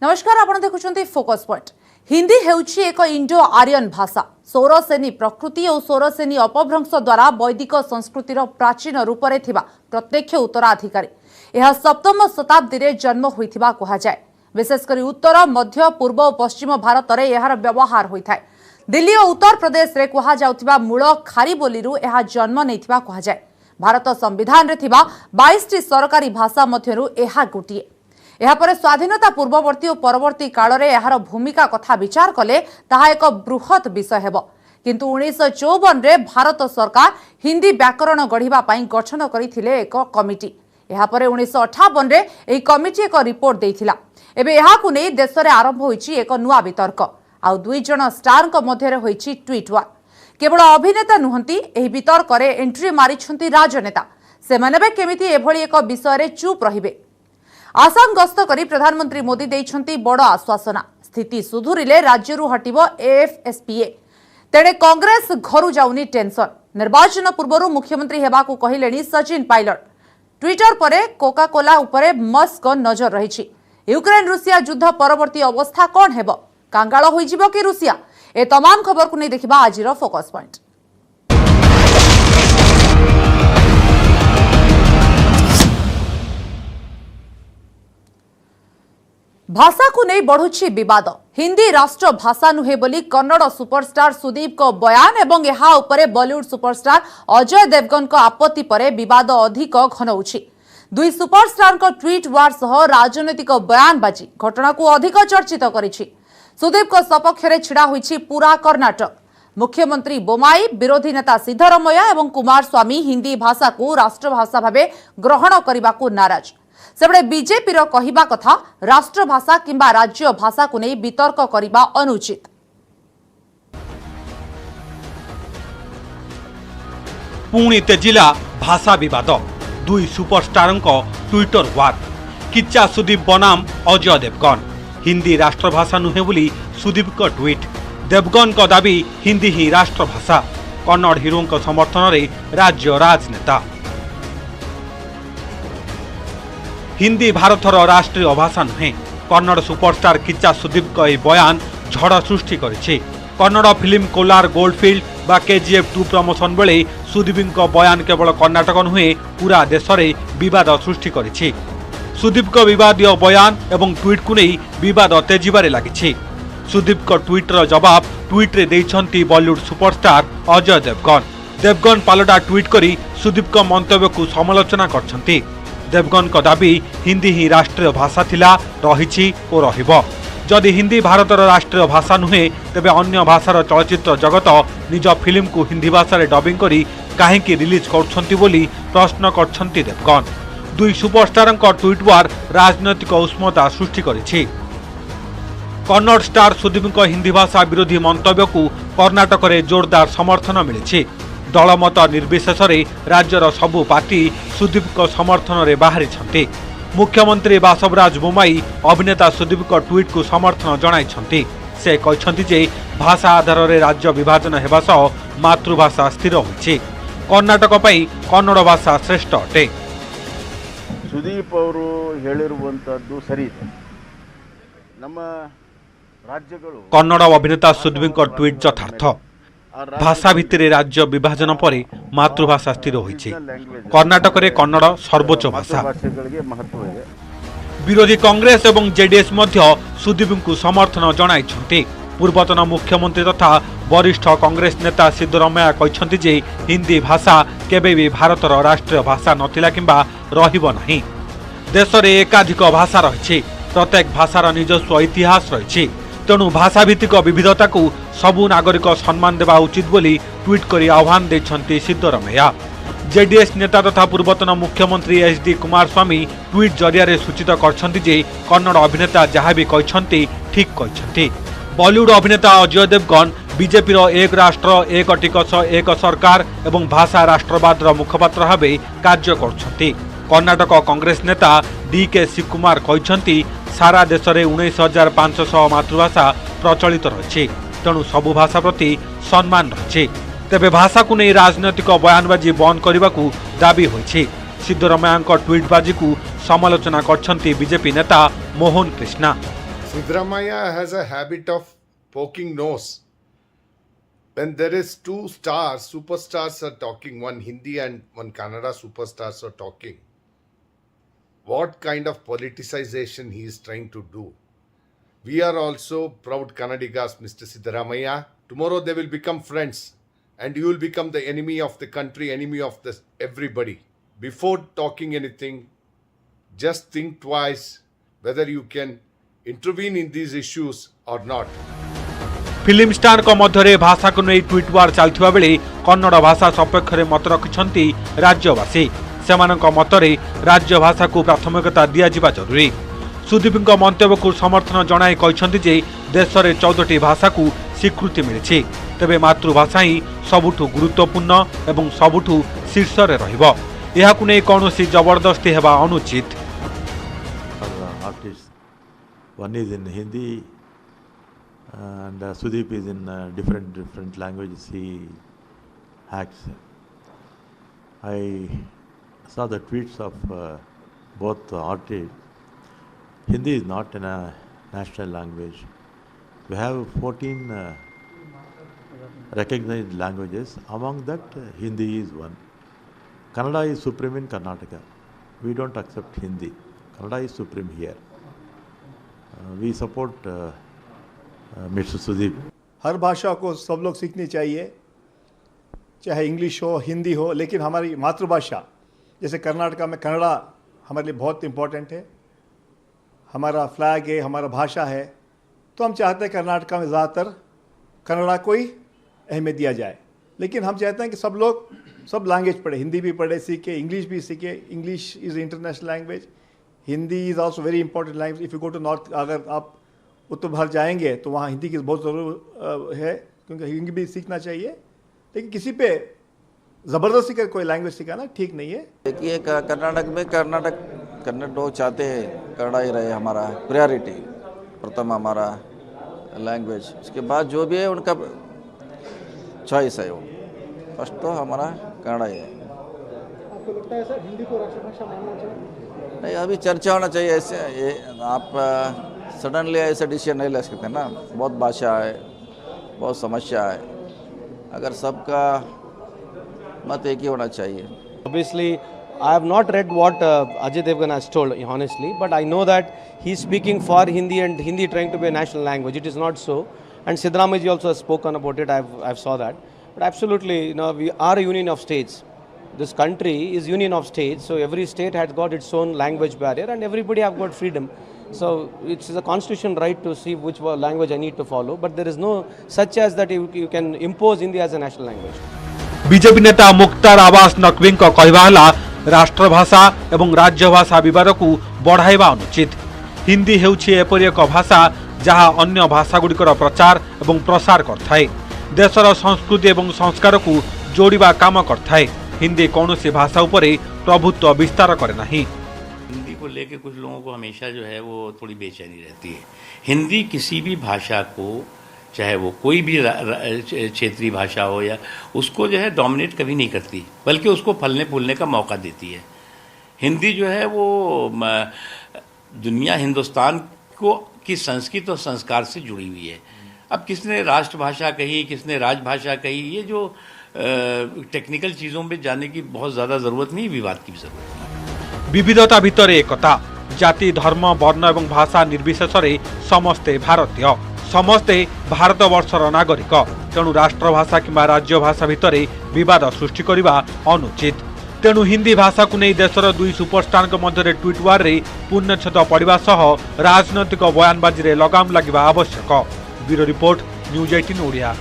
नमस्कार आपण देखुछंती focus point. Hindi हेउछि एक इंडो आर्यन भाषा। सौरसेनी प्रकृति और सौरसेनी अपभ्रंश द्वारा वैदिक संस्कृतिर प्राचीन रूप में थिबा प्रत्यक्ष उत्तराधिकारी। यह सप्तम शताब्दी रे जन्म होइथिबा कहा जाय। विशेषकर उत्तर मध्य पूर्व और पश्चिम भारत में यार व्यवहार होइथाय। दिल्ली और उत्तर प्रदेश रे कहा जाउथिबा मूल खारी बोलीरु यह जन्म नैथिबा कहा जाय। भारत संविधान रे थिबा 22टी सरकारी भाषा मध्यरु यह गोटिए। यापर स्वाधीनता पूर्ववर्ती और परवर्ती काल रे यार भूमिका कथा विचार कले ताहा एक बृहत विषय हेबो। किंतु 1954 रे भारत सरकार हिंदी व्याकरण गढ़िबा पई गठन करिथिले एक कमिटी। यापर 1958 रे एही कमिटी एक रिपोर्ट देइथिला। एबे याहाकु नै देश रे आरंभ होईछि एक नुआ वितर्क। आ दुई जण स्टार को मध्य रे होईछि ट्वीट वार। केवल अभिनेता नुहंती एही वितर्क रे एंट्री मारिछंती राजनेता। सेमाने बे केमिति एभली एक विषय रे चुप रहिबे। आसाम गस्त करी प्रधानमंत्री मोदी देइछंती बड़ आश्वासना। स्थिति सुधुरिले राज्यरू हटिबो एएफएसपीए। तेणे कांग्रेस घरु जाउनी टेंशन। निर्वाचन पूर्वरु मुख्यमंत्री हेबाकू कहिलेनी सचिन पायलट। ट्विटर परे कोका कोला उपरे मस्क नजर रहिछि। यूक्रेन रूसिया युद्ध परवर्ती अवस्था कोन हेबो? कांगाळ होई जिवो कि रूसिया? ए तमाम खबर को नै देखिबा आजिरो फोकस पॉइंट। भाषा को नहीं बढ़ुछि विवाद। हिंदी राष्ट्र भाषा नुहे बोली कन्नड़ सुपरस्टार सुदीप को बयान एवं यहाँ उपरे बॉलीवुड सुपरस्टार अजय देवगन को आपत्ति परे विवाद अधिक घन होछि। दुई सुपरस्टार को ट्वीट वार सह राजनैतिक बयान बाजी घटना को अधिक चर्चित करिछि। सुदीप को सपक्ष रे छिड़ा होइछि पूरा कर्नाटक। मुख्यमंत्री बोमाई, विरोधी नेता सिद्धरमैया एवं कुमारस्वामी हिंदी भाषा को राष्ट्रभाषा भावे ग्रहण करने को नाराज। सेबड़े बीजेपी रो कहिबा कथा राष्ट्रभाषा किंबा राज्य भाषा को नहीं वितर्क करिबा अनुचित। पुणी तेजिला भाषा विवाद। दुई सुपरस्टार ट्विटर वार। किच्चा सुदीप बनाम अजय देवगन। हिंदी राष्ट्रभाषा नुहे बोली सुदीप को ट्वीट। देवगन को दाबी हिंदी ही राष्ट्रभाषा। कन्नड़ हिरो समर्थन रे राज्य राजनेता। हिंदी भारतर राष्ट्रीय भाषा नुहे। कन्नड़ सुपरस्टार किच्चा सुदीप को यह बयान झड़ सृष्टि करिछि। कन्नड़ फिल्म कोलार गोल्डफिल्ड बा केजीएफ 2 प्रमोशन बेले सुदीप को बयान केवल कर्नाटक नुहे पूरा देश में विवाद सृष्टि करिछि। सुदीप को विवादीय बयान एवं ट्वीट को नहीं विवाद तेजिबारे लागिछि। सुदीप को ट्वीटर जवाब ट्वीट रे देइछंती बॉलीवुड सुपरस्टार अजय देवगन। देवगन पालटा ट्वीट करी सुदीप को मंतव्य को समालोचना करछंती। देवगन को दाबी हिंदी ही राष्ट्रीय भाषा थिला, रहिछि और रहिबो। जदि हिंदी भारतर राष्ट्रीय भाषा नुहे तेबे अन्य भाषार चलचित्र जगत निज फिल्म को हिंदी भाषा रे डबिंग करी काहेकि रिलीज करछंती बोली प्रश्न करछंती देवगन। दुई सुपरस्टार ट्वीट वार राजनैतिक उष्मता सृष्टि करिछि। कन्नड़ स्टार सुदीप को हिंदी भाषा विरोधी मंतव्य को कर्नाटक रे जोरदार समर्थन मिलिछि। दलमत निर्विशेष राज्यर सबु पार्टी सुदीप को समर्थन रे बाहरी छंती। मुख्यमंत्री बासवराज बोमाई अभिनेता सुदीप को ट्वीट को समर्थन जणाइछंती। से कहछंती जे भाषा आधार रे राज्य विभाजन हेबा सह मातृभाषा स्थिर होइछि। कर्नाटक पई कन्नड़ भाषा श्रेष्ठ अटे। सुदीप ಅವರು ಹೇಳಿರುವಂತದ್ದು ಸರಿ ಇದೆ। ನಮ್ಮ ರಾಜ್ಯಗಳು कन्नड़ अभिनेता सुदीप को ट्वीट यथार्थ। भाषा भितर राज्य विभाजन पर मातृभाषा स्थिर होइछि। कर्नाटक रे कन्नड़ सर्वोच्च भाषा। विरोधी कांग्रेस एवं जेडीएस मध्य सुदीप को समर्थन जणाइछंती। पूर्वतन मुख्यमंत्री तथा वरिष्ठ कांग्रेस नेता सिद्धरमैया कहछंती जे हिंदी भाषा केबे भी भारतर राष्ट्रीय भाषा नथिला किंबा रहिबो नाही। देश रे एकाधिक भाषा रहिछि। प्रत्येक भाषार निजस्व इतिहास रहिछि। तेणु भाषा भित्तिक विविधता को सबु नागरिक सम्मान देवा उचित बोली ट्वीट करी आह्वान देछंती सिद्धरमैया। जेडीएस नेता तथा पूर्वतन मुख्यमंत्री एचडी कुमारस्वामी ट्वीट जरिया सूचित करछंती जे कन्नड़ अभिनेता जहाँ भी कहछंती ठीक कहछंती। बॉलीवुड अभिनेता अजय देवगन बीजेपी एक राष्ट्र एक टिकस एक सरकार एवं भाषा राष्ट्रवाद मुखपात्र भावे कार्य करछंती। कर्नाटक कांग्रेस नेता डीके शिवकुमार कहछंती सारा देश में 19,500 मातृभाषा प्रचलित रही। तेणु सबु भाषा प्रति सम्मान रही। तेबे भाषा को नहीं राजनैतिक बयानबाजी बंद करने को दाबी होइछि। सिद्धरमैया ट्वीटबाजी को समालोचना करछंती बीजेपी नेता Mohan Krishna. Siddaramaiah has a habit of poking nose. When there is two stars, superstars are talking, one Hindi and one Kannada superstars are talking. What kind of politicization he is trying to do? We are also proud Kannadigas, Mr. Siddaramaiah. Tomorrow they will become friends and you will become the enemy of the country, enemy of everybody. Before talking anything, just think twice whether you can intervene in these issues or not. Film star को मध्य भाषा को नहीं tweet वार चलथिबा बेले कन्नड़ भाषा सपक्ष में मत रखिछंती राज्यवासी सेमानक मतरे राज्य भाषा को प्राथमिकता दिया जिबा जरूरी। सुदीप मंतव्य को समर्थन जणाई कहिसंती जे देश में 14टी भाषा को स्वीकृति मिली तेबे मातृभाषा ही सबुठु गुरुत्वपूर्ण एवं सबुठु शीर्ष रे रहिबो एहाकु नै कोनोसी जबरदस्ती हेबा अनुचित। Artists, one is in Hindi and Sudeep is in different languages he acts. I saw the tweets of both artists. Hindi is not a national language. We have 14 recognized languages. Among that, Hindi is one. Kannada is supreme in Karnataka. We don't accept Hindi. Kannada is supreme here. We support Mr. Sudeep. हर भाषा को सब लोग सीखनी चाहिए, चाहे English हो हिंदी हो, लेकिन हमारी मातृभाषा जैसे कर्नाटका में कन्नड़ा हमारे लिए बहुत इम्पोर्टेंट है, हमारा फ्लैग है, हमारा भाषा है। तो हम चाहते हैं कर्नाटका में ज़्यादातर कन्नड़ा को ही अहमियत दिया जाए, लेकिन हम चाहते हैं कि सब लोग सब लैंग्वेज पढ़े, हिंदी भी पढ़े सीखे, इंग्लिश भी सीखे। English is international language, Hindi is also very important language. If you go to north, अगर आप उत्तर भारत जाएंगे तो वहाँ हिंदी की बहुत ज़रूरत है, क्योंकि हिंदी भी सीखना चाहिए। लेकिन किसी पे ज़बरदस्ती कर कोई लैंग्वेज सिखाना ठीक नहीं है। देखिए कर्नाटक में कन्नड़ लोग चाहते हैं कन्नड़ा ही रहे, हमारा प्रायोरिटी प्रथम हमारा लैंग्वेज, उसके बाद जो भी है उनका चॉइस है, वो फर्स्ट तो हमारा कन्नड़ा ही है। आपको लगता है सर हिंदी को राष्ट्रभाषा मानना चाहिए? नहीं, अभी चर्चा होना चाहिए। ऐसे ये आप सडनली ऐसा डिसीजन नहीं ले सकते ना, बहुत भाषा है, बहुत समस्या है, अगर सबका मत एक ही होना चाहिए। Obviously, I have not read what Ajay Devgan has told, honestly, but I know that he's speaking for Hindi and Hindi trying to be a national language. It is not so. And Siddaramaiah ji also has spoken about it. I've saw that. But absolutely, we are a union of states. This country is union of states, so every state has got its own language barrier, and everybody have got freedom. So it's a constitution right to see which language I need to follow. But there is no such as that you can impose Hindi as a national language. BJP नेता मुख्तार आबास नकवी कहवा राष्ट्रभाषा एवं राज्यभाषा बद को बढ़ाइबा अनुचित। हिंदी हेउछि एपरि एक भाषा जहाँ अन्य भाषागुड़िकर प्रचार एवं प्रसार करथाए, देशर संस्कृति एवं संस्कार को जोड़िबा काम करथाए। हिंदी कौनसी भाषा उपरे प्रभुत्व विस्तार करे नहीं। हिंदी को लेके कुछ लोगों को हमेशा जो है वो थोड़ी बेचैनी रहती है। हिंदी किसी भी भाषा को, चाहे वो कोई भी क्षेत्रीय भाषा हो, या उसको जो है डोमिनेट कभी नहीं करती, बल्कि उसको फलने फूलने का मौका देती है। हिंदी जो है वो दुनिया हिंदुस्तान को की संस्कृति और संस्कार से जुड़ी हुई है। अब किसने राष्ट्रभाषा कही, किसने राजभाषा कही, ये जो टेक्निकल चीज़ों में जाने की बहुत ज़्यादा ज़रूरत नहीं, विवाद की भी ज़रूरत नहीं। विविधता भितर एकता, जाति धर्म वर्ण एवं भाषा निर्विशेष समस्ते भारतीय, समस्ते भारतवर्षर नागरिक। तेणु राष्ट्रभाषा किंबा राज्यभाषा भितर विवाद सृष्टि करने अनुचित। तेणु हिंदी भाषा को नहीं देशर दुई सुपरस्टार मध्य ट्वीट वार रे पूर्णछेद पड़ा सह राजनैतिक बयानबाजी रे लगाम लगे आवश्यक। Bureau report, news 18 Odia.